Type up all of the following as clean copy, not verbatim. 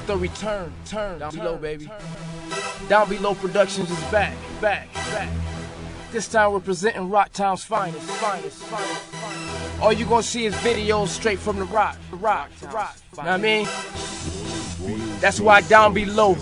the return, down below, baby. Down Below Productions is back. This time we're presenting Roctown's finest. All you gonna see is videos straight from the rock. Know what I mean? That's why Down Below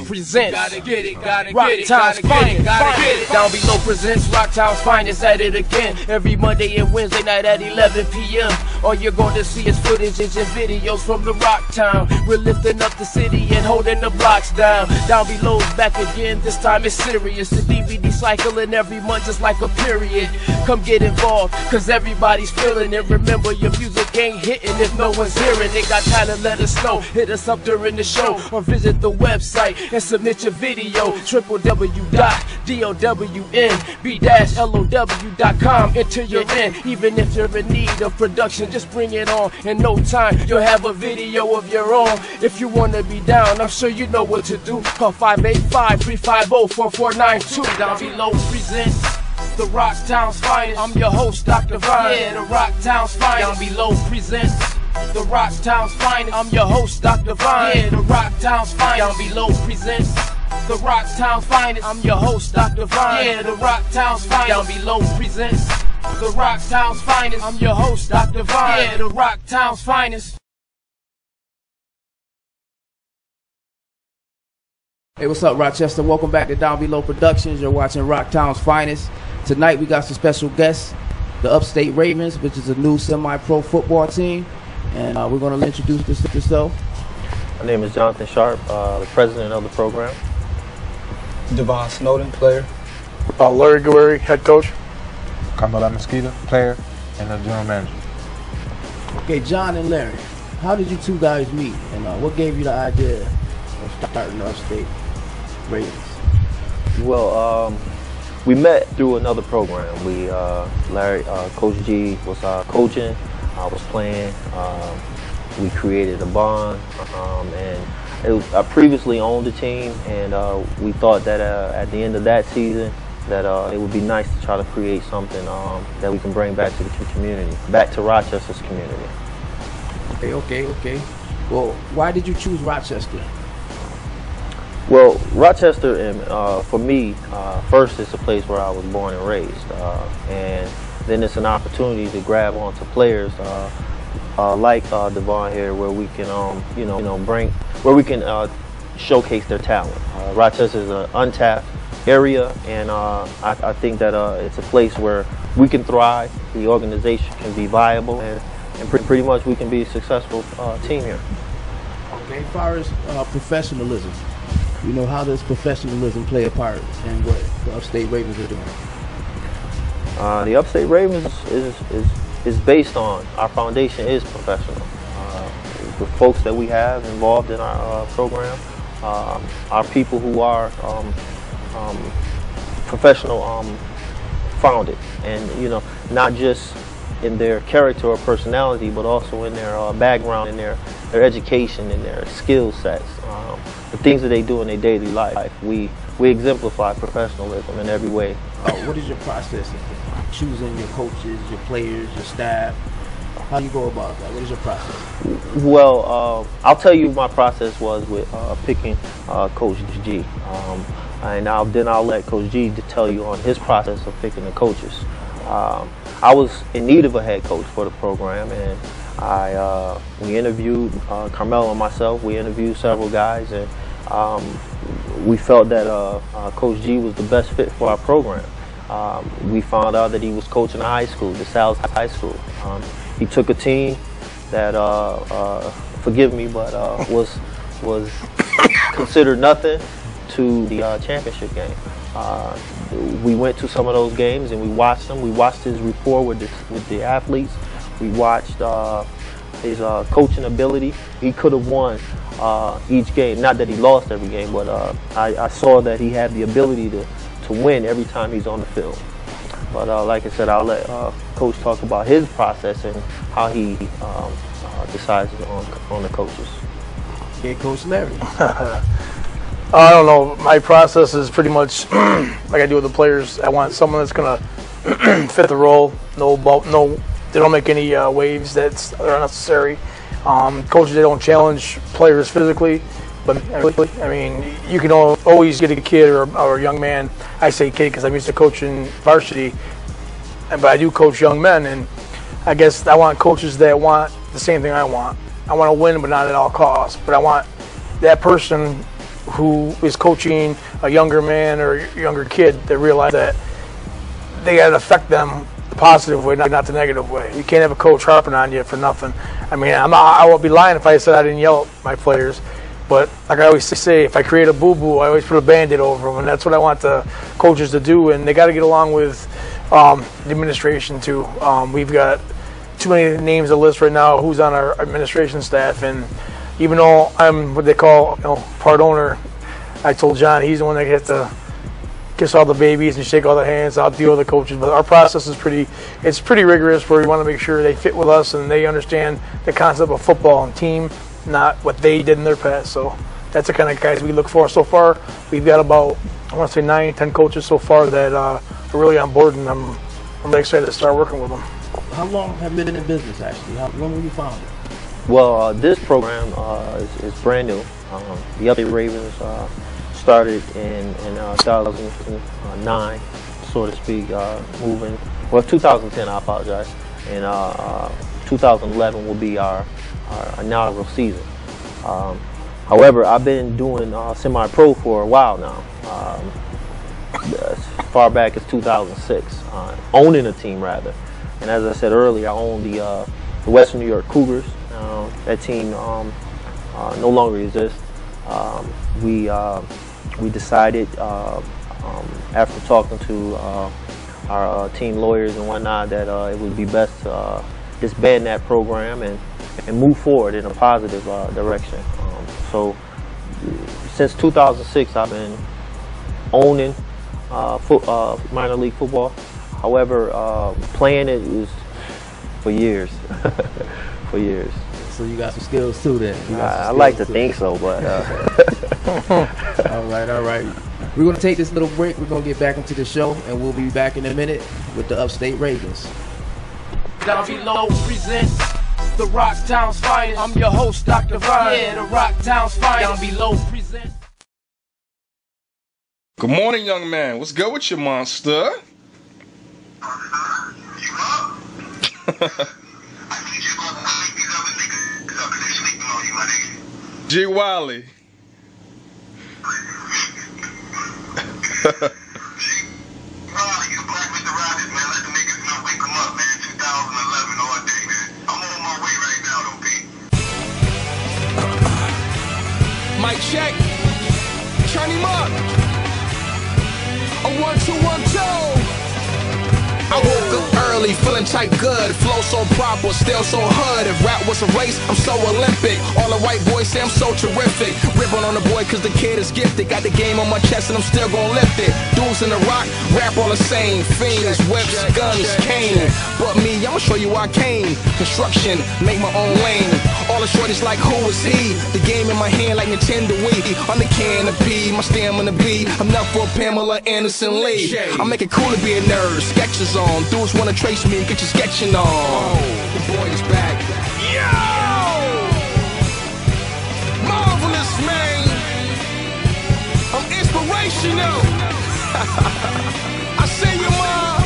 presents Roctown's finest. Down Below presents Roctown's finest at it again. Every Monday and Wednesday night at 11 p.m. All you're going to see is footage and videos from the Roctown. We're lifting up the city and holding the blocks down. Down Below's back again, this time it's serious. The DVD cycling every month just like a period. Come get involved, cause everybody's feeling it. Remember, your music ain't hitting if no one's hearing it. Got talent, let us know. Hit us up during the show or visit the website and submit your video. www.downb-low.com. Enter your in, even if you're in need of production, just bring it on. In no time, you'll have a video of your own. If you wanna be down, I'm sure you know what to do. Call 585-350-4492. Down Below presents the Roctown's finest. I'm your host, Dr. Vine. Yeah, the Roctown's finest. Down Below presents the Roctown's finest. I'm your host, Dr. Vine. Yeah, the Roctown's finest. Down Below presents the Roctown's finest. I'm your host, Dr. Vine. Yeah, the Roctown's finest. Down Below presents the Roctown's finest. I'm your host, Dr. Vine. Yeah, the Roctown's finest. Hey, what's up, Rochester? Welcome back to Down Below Productions. You're watching Roctown's finest. Tonight we got some special guests, the Upstate Ravens, which is a new semi-pro football team, and we're going to introduce yourself. My name is Jonathan Sharp, the president of the program. Devon Snowden, player. Larry Guerrero, head coach. Carmela Mosquito, player, and the general manager. Okay, John and Larry, how did you two guys meet, and what gave you the idea of starting the Upstate Ravens? Well, we met through another program. Coach G was coaching, I was playing. We created a bond, and I previously owned the team, and we thought that at the end of that season, that it would be nice to try to create something that we can bring back to the community, back to Rochester's community. Okay. Well, why did you choose Rochester? Well, Rochester, and for me, first it's a place where I was born and raised, and then it's an opportunity to grab onto players like Devon here, where we can, where we can showcase their talent. Rochester is an untapped area, and I think that it's a place where we can thrive, the organization can be viable, and pretty much we can be a successful team here. Okay, as far as professionalism, how does professionalism play a part in what the Upstate Ravens are doing? The Upstate Ravens is based on, our foundation is professional. The folks that we have involved in our program are people who are professional founded, and not just in their character or personality, but also in their background, in their education, in their skill sets, the things that they do in their daily life. We exemplify professionalism in every way. What is your process of choosing your coaches, your players, your staff? How do you go about that? What is your process? Well, I'll tell you my process was with picking Coach G. And then I'll let Coach G to tell you on his process of picking the coaches. I was in need of a head coach for the program, and we interviewed Carmelo and myself. We interviewed several guys, and we felt that Coach G was the best fit for our program. We found out that he was coaching a high school, DeSalles High School. He took a team that, forgive me, but was considered nothing to the championship game. We went to some of those games and we watched them. We watched his rapport with the athletes. We watched his coaching ability. He could have won each game. Not that he lost every game, but I saw that he had the ability to win every time he's on the field. But like I said, I'll let Coach talk about his process and how he decides on the coaches. Okay, Coach Larry. I don't know. My process is pretty much like I do with the players. I want someone that's gonna fit the role. No, they don't make any waves that are unnecessary. Coaches, they don't challenge players physically. But I mean, you can always get a kid or a young man. I say kid because I'm used to coaching varsity, but I do coach young men, and I guess I want coaches that want the same thing I want. I want to win, but not at all costs. But I want that person who is coaching a younger man or a younger kid to realize that they got to affect them the positive way, not the negative way. You can't have a coach harping on you for nothing. I mean, I would be lying if I said I didn't yell at my players. But like I always say, if I create a boo-boo, I always put a Band-Aid over them, and that's what I want the coaches to do. And they got to get along with the administration too. We've got too many names to list right now who's on our administration staff, and even though I'm what they call part owner, I told John he's the one that gets to kiss all the babies and shake all the hands. I'll deal with the coaches, but our process is pretty rigorous, where we want to make sure they fit with us and they understand the concept of football and team, not what they did in their past. So that's the kind of guys we look for. So far, we've got about, I want to say 9, 10 coaches so far that are really on board, and I'm really excited to start working with them. How long have you been in business, actually? When were you founded? Well, this program is brand new. The Upstate Ravens started in 2009, so to speak, moving. Well, 2010, I apologize. And 2011 will be our inaugural season. However, I've been doing semi-pro for a while now, as far back as 2006, owning a team rather. And as I said earlier, I own the Western New York Cougars. That team no longer exists. We decided after talking to our team lawyers and whatnot that it would be best to disband that program and move forward in a positive direction. So since 2006, I've been owning minor league football. However, playing it is for years, for years. So you got some skills too, then. I like to think so, but. All right. We're going to take this little break. We're going to get back into the show, and we'll be back in a minute with the Upstate Ravens. Down below presents the Roctowns finest. I'm your host, Dr. Vine. Yeah, the Roctowns finest. Down below presents. Good morning, young man. What's good with you, monster? G. Wiley. Mic check. Turn him up. A 1, 2, 1, 2. I woke up early, feeling tight good. Flow so proper, still so hood. If rap was a race, I'm so Olympic. All the white boys say I'm so terrific. Ribbon on the boy cause the kid is gifted. Got the game on my chest and I'm still gon' lift it. Dudes in the rock, rap all the same. Fiends, whips, guns, cane. But me, I'ma show you I came. Construction, make my own lane. All the shorties like who is he? The game in my hand like Nintendo Wii. On the canopy, my stamina be. I'm not for Pamela Anderson Lee. I make it cool to be a nerd. Sketches on. Dudes wanna trace me, get your sketching on. The boy is back. Yo! Marvelous, man. I'm inspirational. I say you, ma.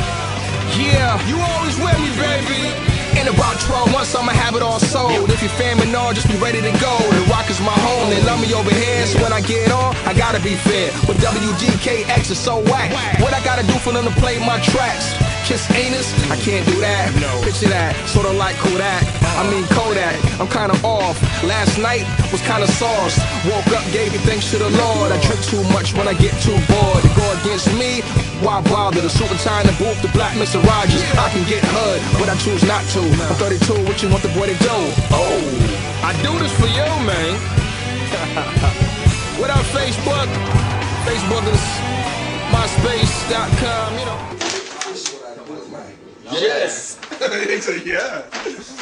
Yeah, you always with me, baby. In about 12 months, I'ma have it all sold. If you're fan and all, just be ready to go. The Rock is my home, they love me over here. So when I get on, I gotta be fair. But WGKX is so whack. What I gotta do for them to play my tracks? Kiss anus? I can't do that. Picture that, sorta like Kodak. I mean Kodak, I'm kinda off. Last night was kinda sauce. Woke up, gave you thanks to the Lord. I drink too much when I get too bored. To go against me, why bother? The super tie in the booth, the black Mr. Rogers. I can get hood, but I choose not to. I'm 32, what you want the boy to do? Oh, I do this for you, man. What up, Facebook? Facebook is myspace.com, you know. Yes. Yeah.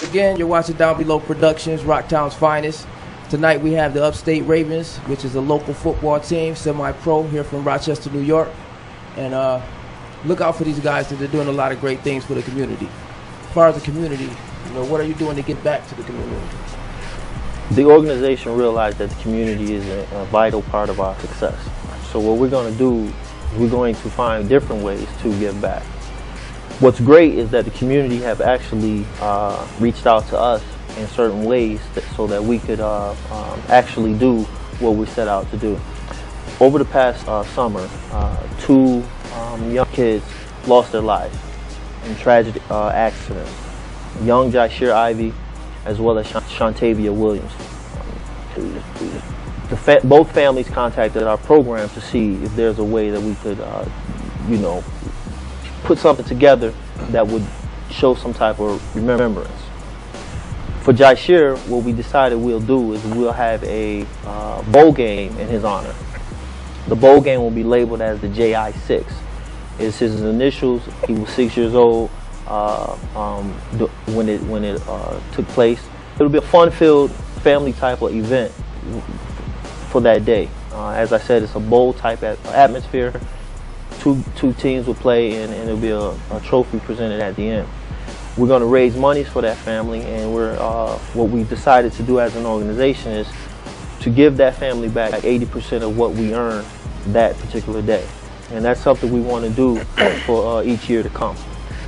Again, you're watching Down Below Productions, Roctown's finest. Tonight we have the Upstate Ravens, which is a local football team, semi-pro here from Rochester, New York. And look out for these guys because they're doing a lot of great things for the community. As far as the community, what are you doing to get back to the community? The organization realized that the community is a vital part of our success. So what we're going to do, we're going to find different ways to give back. What's great is that the community have actually reached out to us in certain ways so that we could actually do what we set out to do. Over the past summer, 2 young kids lost their lives in tragic accidents. Young Jaishir Ivy, as well as Shantavia Williams. Both families contacted our program to see if there's a way that we could, you know, put something together that would show some type of remembrance. For Jaishir, what we decided we'll do is we'll have a bowl game in his honor. The bowl game will be labeled as the JI6. It's his initials. He was 6 years old when it took place. It'll be a fun-filled, family type of event for that day. As I said, it's a bowl type atmosphere. Two teams will play, and it'll be a trophy presented at the end. We're going to raise monies for that family, and what we decided to do as an organization is to give that family back 80% of what we earned that particular day. And that's something we want to do for each year to come.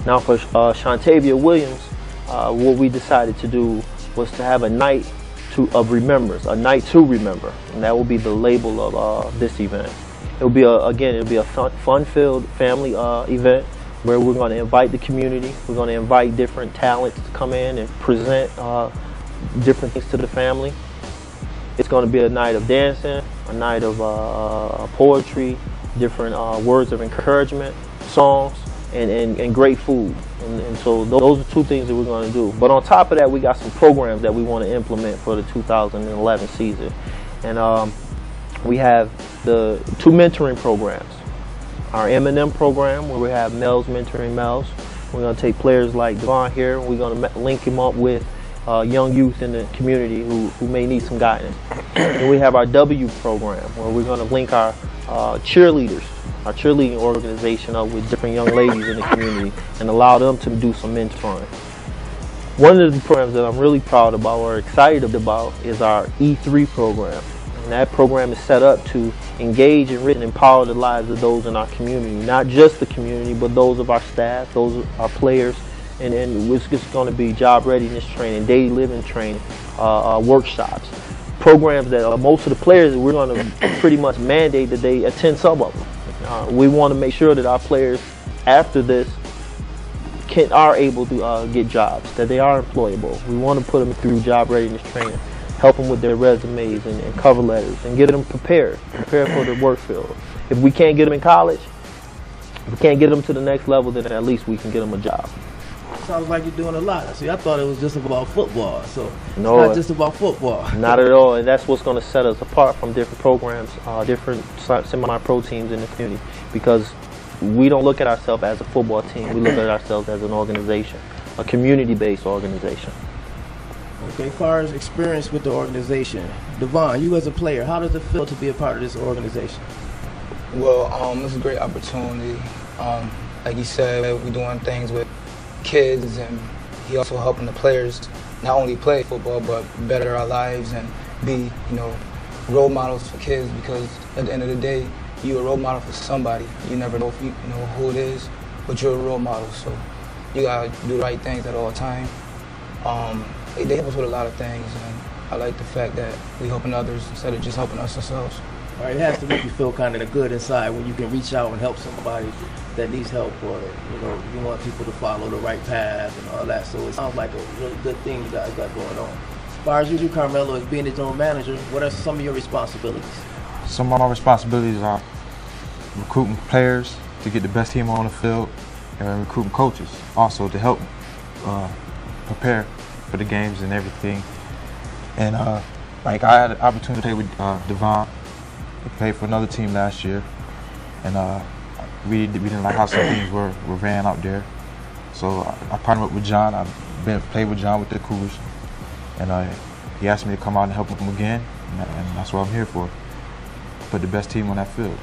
Now for Shantavia Williams, what we decided to do was to have a night of remembrance, a night to remember, and that will be the label of this event. It'll be a fun-filled family event where we're going to invite the community. We're going to invite different talents to come in and present different things to the family. It's going to be a night of dancing, a night of poetry, different words of encouragement, songs, and great food. And so those are 2 things that we're going to do. But on top of that, we got some programs that we want to implement for the 2011 season. And we have the 2 mentoring programs. Our M&M program, where we have males mentoring males. We're going to take players like Devon here, and we're going to link him up with young youth in the community who may need some guidance. And we have our W program, where we're going to link our cheerleaders, our cheerleading organization up with different young ladies in the community and allow them to do some mentoring. One of the programs that I'm really proud about or excited about is our E3 program. And that program is set up to engage and empower the lives of those in our community, not just the community, but those of our staff, those of our players, and it's just going to be job readiness training, daily living training, workshops, programs that most of the players, we're going to pretty much mandate that they attend some of them. We want to make sure that our players, after this, are able to get jobs, that they are employable. We want to put them through job readiness training, help them with their resumes and cover letters, and get them prepared for the work field. If we can't get them in college, if we can't get them to the next level, then at least we can get them a job. Sounds like you're doing a lot. See, I thought it was just about football, so no, it's not just about football. Not at all, and that's what's going to set us apart from different programs, different semi-pro teams in the community, because we don't look at ourselves as a football team. We look at ourselves as an organization, a community-based organization. Okay, as far as experience with the organization, Devon, you as a player, how does it feel to be a part of this organization? Well, this is a great opportunity. Like you said, we're doing things with kids, and he also helping the players not only play football but better our lives and be, role models for kids, because at the end of the day, you're a role model for somebody. You never know if you know who it is, but you're a role model, so you gotta do the right things at all times. They help us with a lot of things, and I like the fact that we helping others instead of just helping us ourselves. All right, it has to make you feel kind of good inside when you can reach out and help somebody that needs help, or you want people to follow the right path and all that. So it sounds like a really good thing you guys got going on. As far as you do, Carmelo, as being the general manager, what are some of your responsibilities? Some of my responsibilities are recruiting players to get the best team on the field, and recruiting coaches also to help prepare for the games and everything. And like I had an opportunity to play with Devon. He played for another team last year, and we didn't like how some things were ran out there. So I partnered up with John. I've played with John with the Cougars, and he asked me to come out and help him again, and that's what I'm here for. Put the best team on that field.